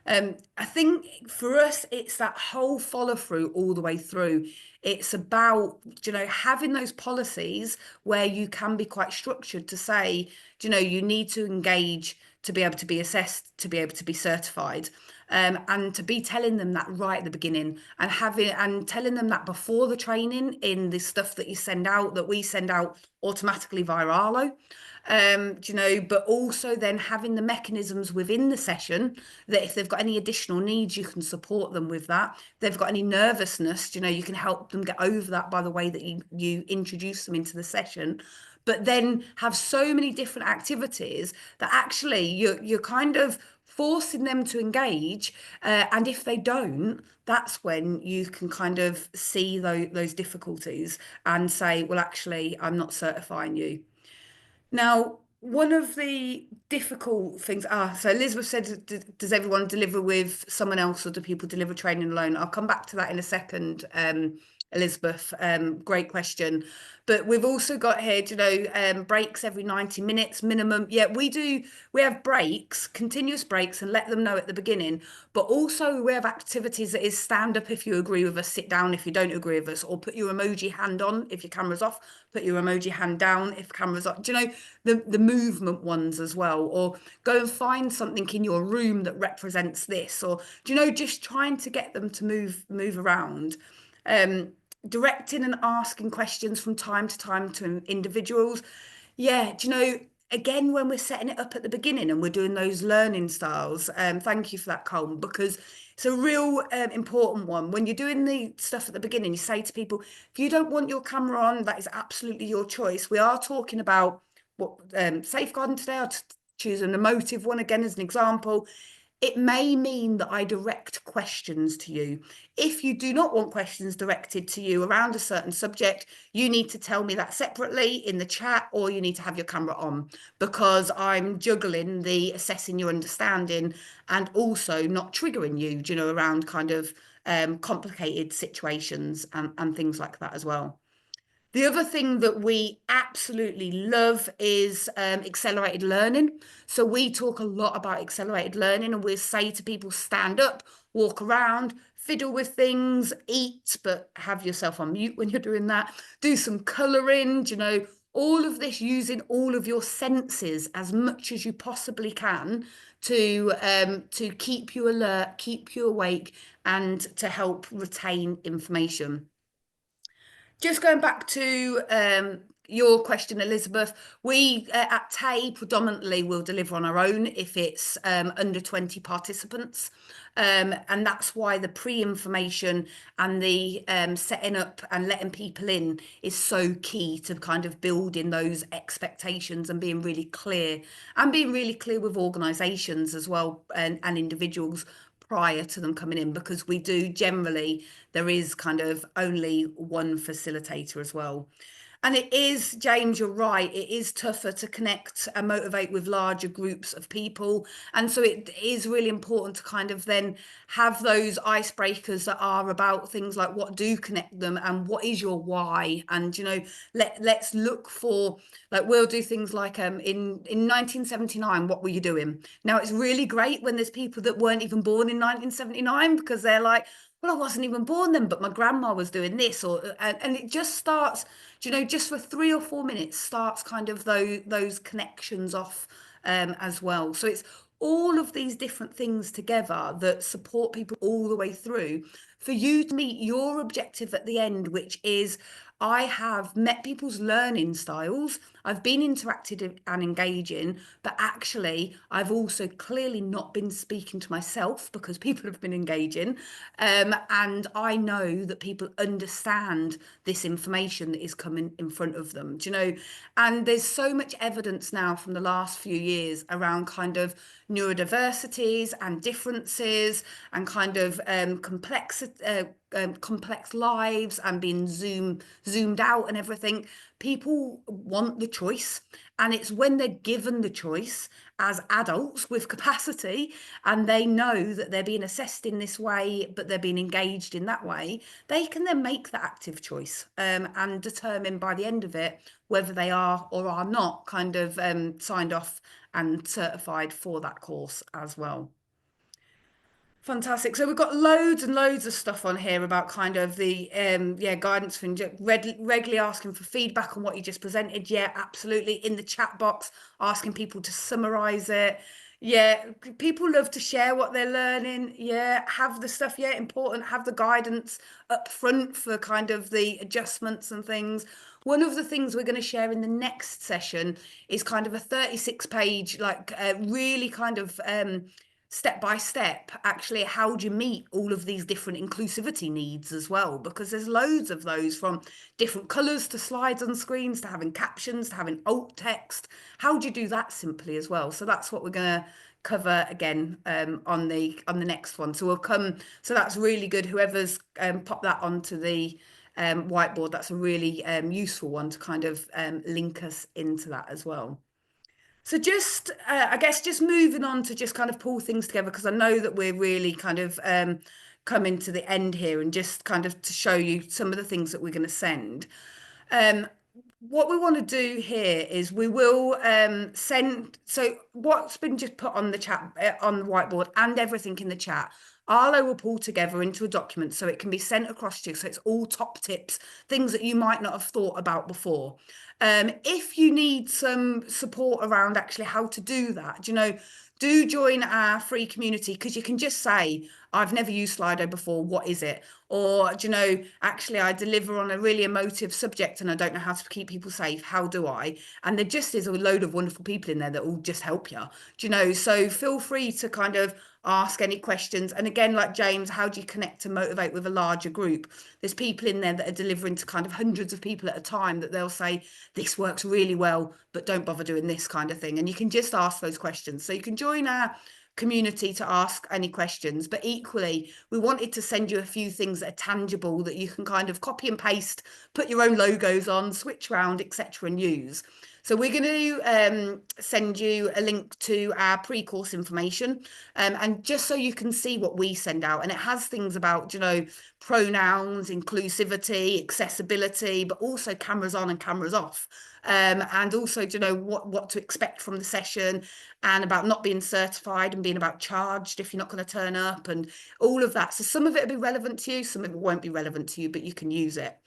I think for us, it's that whole follow through all the way through. It's about, you know, having those policies where you can be quite structured to say, you know, you need to engage to be able to be assessed, to be able to be certified. And to be telling them that right at the beginning, and telling them that before the training in the stuff that you send out, that we send out automatically via Arlo. You know, but also then having the mechanisms within the session that if they've got any additional needs, you can support them with that. If they've got any nervousness, you know, you can help them get over that by the way that you introduce them into the session. But then have so many different activities that actually you're kind of forcing them to engage. And if they don't, that's when you can kind of see those difficulties and say, well, actually, I'm not certifying you. Now, one of the difficult things, so Elizabeth said, does everyone deliver with someone else or do people deliver training alone? I'll come back to that in a second, Elizabeth. Great question. But we've also got here, you know, breaks every 90 minutes minimum. Yeah, we have breaks, continuous breaks, and let them know at the beginning. But also we have activities that is stand up if you agree with us, sit down if you don't agree with us, or put your emoji hand on if your camera's off, put your emoji hand down if camera's on. Do you know, the movement ones as well? Or go and find something in your room that represents this, or, do you know, just trying to get them to move around. Directing and asking questions from time to time to individuals. Yeah, do you know, again, when we're setting it up at the beginning and we're doing those learning styles, thank you for that, Colm, because it's a real important one. When you're doing the stuff at the beginning, you say to people, if you don't want your camera on, that is absolutely your choice. We are talking about what safeguarding today. I'll choose an emotive one again as an example. It may mean that I direct questions to you. If you do not want questions directed to you around a certain subject, you need to tell me that separately in the chat, or you need to have your camera on, because I'm juggling the assessing your understanding and also not triggering you, you know, around kind of complicated situations and things like that as well. The other thing that we absolutely love is accelerated learning. So we talk a lot about accelerated learning, and we'll say to people, stand up, walk around, fiddle with things, eat, but have yourself on mute when you're doing that. Do some colouring, you know, all of this using all of your senses as much as you possibly can to keep you alert, keep you awake, and to help retain information. Just going back to your question, Elizabeth, we at TAE predominantly will deliver on our own if it's under 20 participants. And that's why the pre-information and the setting up and letting people in is so key to kind of building those expectations and being really clear with organisations as well, and individuals prior to them coming in, because we do generally, there is kind of only one facilitator as well. And it is, James, you're right, it is tougher to connect and motivate with larger groups of people. And so it is really important to kind of then have those icebreakers that are about things like what do connect them and what is your why. And, you know, let's look for, like, we'll do things like in 1979, what were you doing? Now, it's really great when there's people that weren't even born in 1979, because they're like, well, I wasn't even born then, but my grandma was doing this, or and it just starts, you know, just for 3 or 4 minutes starts kind of those connections off as well. So it's all of these different things together that support people all the way through for you to meet your objective at the end, which is, I have met people's learning styles, I've been interactive and engaging, but actually I've also clearly not been speaking to myself because people have been engaging, and I know that people understand this information that is coming in front of them, do you know? And there's so much evidence now from the last few years around kind of neurodiversities and differences and kind of complex lives and being zoomed out and everything. People want the choice, and it's when they're given the choice as adults with capacity and they know that they're being assessed in this way but they're being engaged in that way, they can then make that active choice and determine by the end of it whether they are or are not kind of signed off and certified for that course as well. Fantastic. So we've got loads and loads of stuff on here about kind of the guidance for regularly asking for feedback on what you just presented. Yeah, absolutely. In the chat box, asking people to summarize it. Yeah, people love to share what they're learning. Yeah, have the stuff. Yeah, important. Have the guidance up front for kind of the adjustments and things. One of the things we're going to share in the next session is kind of a 36-page, like really kind of step by step, actually, how do you meet all of these different inclusivity needs as well? Because there's loads of those, from different colours to slides on screens to having captions to having alt text. How do you do that simply as well? So that's what we're going to cover again on the next one. So we'll come. So that's really good. Whoever's popped that onto the whiteboard, that's a really useful one to kind of link us into that as well. So just, I guess, just moving on to just kind of pull things together, because I know that we're really kind of coming to the end here, and just kind of to show you some of the things that we're going to send. What we want to do here is we will send, so what's been just put on the chat, on the whiteboard, and everything in the chat, Arlo will pull together into a document so it can be sent across to you. So it's all top tips, things that you might not have thought about before. If you need some support around actually how to do that, you know, do join our free community, because you can just say, I've never used Slido before, what is it? Or, do you know, actually, I deliver on a really emotive subject and I don't know how to keep people safe. How do I? And there just is a load of wonderful people in there that will just help you, do you know? So feel free to kind of ask any questions. And again, like James, how do you connect and motivate with a larger group? There's people in there that are delivering to kind of hundreds of people at a time that they'll say, this works really well, but don't bother doing this kind of thing. And you can just ask those questions. So you can join our community to ask any questions, but equally we wanted to send you a few things that are tangible that you can kind of copy and paste, put your own logos on, switch around, etc., and use. So we're going to send you a link to our pre-course information, and just so you can see what we send out. And it has things about, you know, pronouns, inclusivity, accessibility, but also cameras on and cameras off. And also, you know, what to expect from the session, and about not being certified and being about charged if you're not going to turn up, and all of that. So some of it will be relevant to you, some of it won't be relevant to you, but you can use it.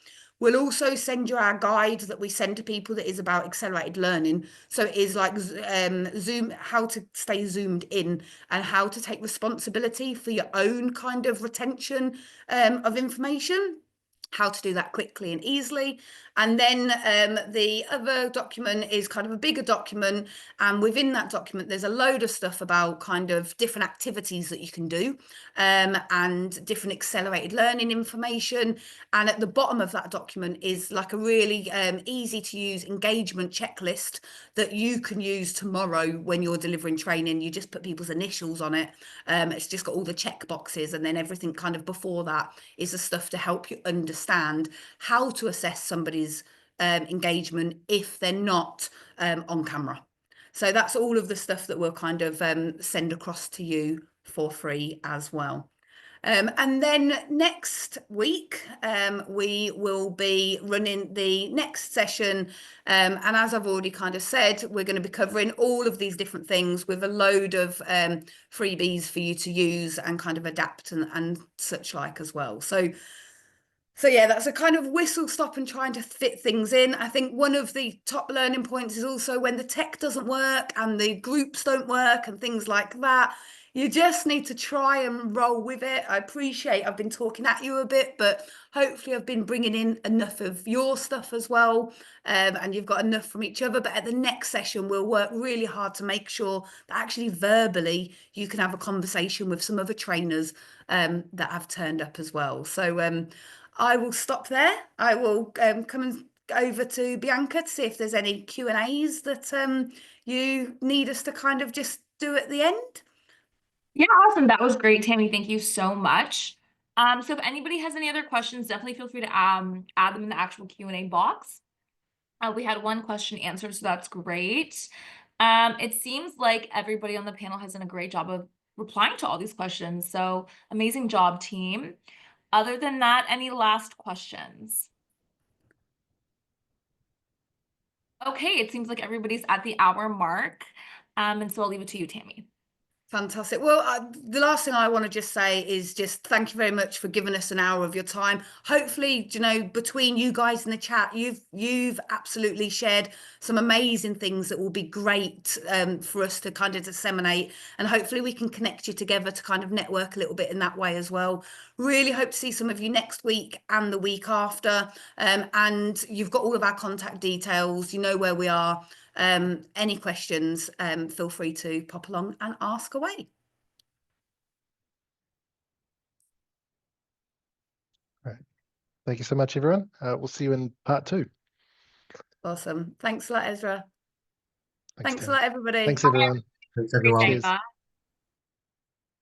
We'll also send you our guide that we send to people that is about accelerated learning. So it is like Zoom, how to stay zoomed in and how to take responsibility for your own kind of retention of information, how to do that quickly and easily. And then the other document is kind of a bigger document, and within that document there's a load of stuff about kind of different activities that you can do, and different accelerated learning information. And at the bottom of that document is like a really easy to use engagement checklist that you can use tomorrow when you're delivering training. You just put people's initials on it. It's just got all the check boxes, and then everything kind of before that is the stuff to help you understand how to assess somebody's engagement if they're not on camera. So that's all of the stuff that we'll kind of send across to you for free as well. And then next week, we will be running the next session. And as I've already kind of said, we're going to be covering all of these different things with a load of freebies for you to use and kind of adapt and such like as well. So yeah, that's a kind of whistle stop and trying to fit things in. I think one of the top learning points is also when the tech doesn't work and the groups don't work and things like that. You just need to try and roll with it. I appreciate I've been talking at you a bit, but hopefully I've been bringing in enough of your stuff as well, and you've got enough from each other. But at the next session, we'll work really hard to make sure that actually verbally you can have a conversation with some other trainers that have turned up as well. So I will stop there. I will come and over to Bianca to see if there's any Q&As that you need us to kind of just do at the end. Yeah, awesome. That was great, Tammy. Thank you so much. So if anybody has any other questions, definitely feel free to add them in the actual Q&A box. We had one question answered, so that's great. It seems like everybody on the panel has done a great job of replying to all these questions. So amazing job, team. Other than that, any last questions? Okay, it seems like everybody's at the hour mark. And so I'll leave it to you, Tammy. Fantastic. Well, the last thing I want to just say is just thank you very much for giving us an hour of your time. Hopefully, you know, between you guys in the chat, you've absolutely shared some amazing things that will be great for us to kind of disseminate, and hopefully we can connect you together to kind of network a little bit in that way as well. Really hope to see some of you next week and the week after. And you've got all of our contact details. You know where we are. Any questions, feel free to pop along and ask away. Right. Thank you so much, everyone. We'll see you in part 2. Awesome. Thanks a lot, Ezra. Thanks a Tammy. lot, everybody. Thanks, everyone. Thanks, Great everyone. day. Cheers. Bye.